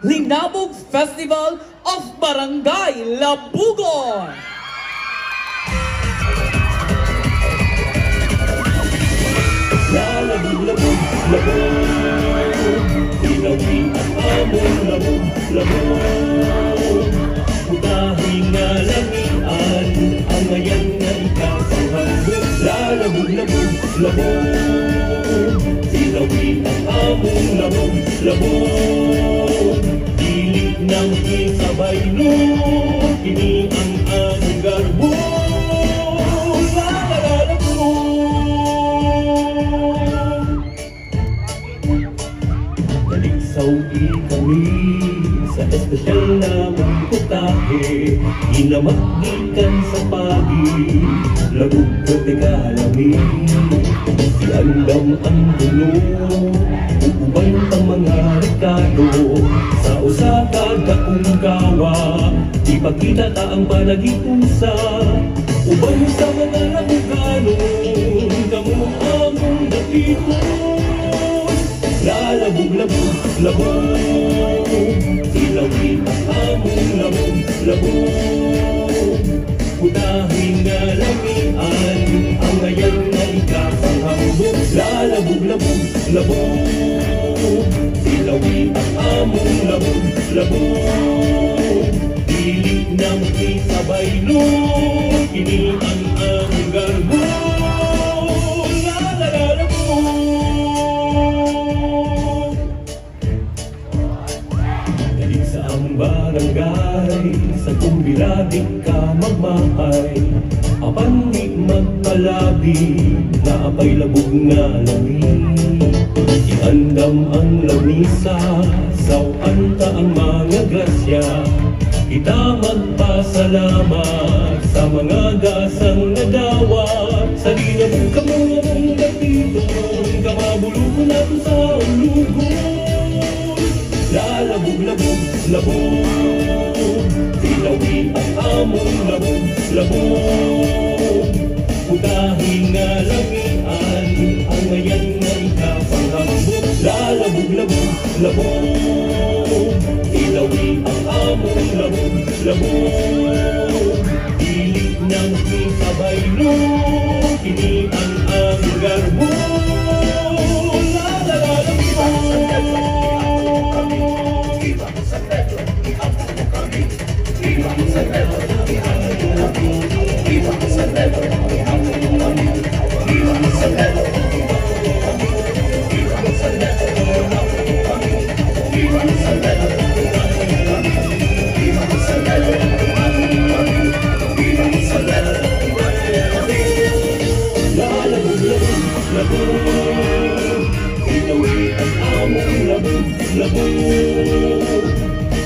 Linabog Festival of Barangay Labugon. Labog, labog, ilawin ang among labog, labog. Putahing nga langian, ang ngayon nga ikapanghambog. Labog, labog, labog, ilawin ang among labog, labog. Dilig ng isabay no, kini ang among garbo. Saudi kami sa espesyal na pagputahe, inamagdikan sa pagi, labog ka tigalami. Si Andam ang dulo, uubay ang mga rekado, sa usaka kaunggawa, ipakita ta ang panagipusa, ubay sa mga labugano, kamo among dapito. Labog, labog, labog, ilawin ang among labog, labog. Putahing nga lamian, ang ngayon na ikapanghambog. Labog, labog, labog, ilawin ang among labog, labog. Dilig ng isabay no, kini ang among garbo. Barangay, sa kumbiradik ka magmahay, apan di magpalabi, na apay labog nga lamin. Iandam ang lamisa, sawan ta ang mga grasya, kita magpasalamat sa mga gasang nadawat. Sa dinamong kamamong gatito, kamabulong nato sa ulugon. Labog, labog, labog, ilawin ang among labog, labog. Putahing nga langian, ang ngayon nga ikapanghambog. Labog, labog, labog, ilawin ang among labog, labog. Dilig ng isabay no, kini ang among garbo.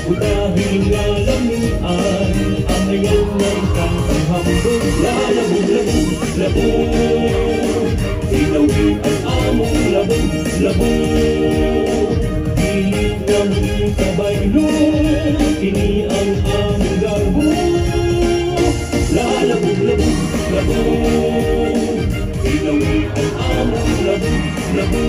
Putahing nga lamian, ang ngayon na ikapanghambog. Labog, labog, labog, ilawin ang among labog, labog. Dilig ng isabay no, kini ang among garbo. Labog, labog, labog, ilawin ang among labog, labog.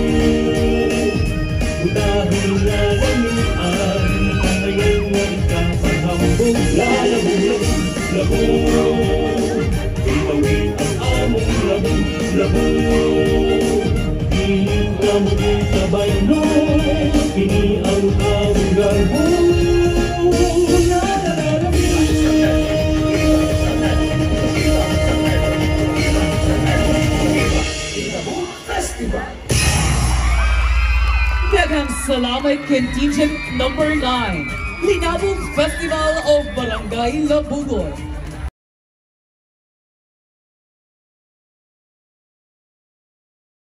Putahing nga lamian, ang ngayon nga ikapanghambog. Labog, labog, labog, ilawin ang among labog, labog. Dilig ng isabay no, kini ang among garbo. Daghang salamat contingent number 9, Linabog Festival of Barangay Labugon.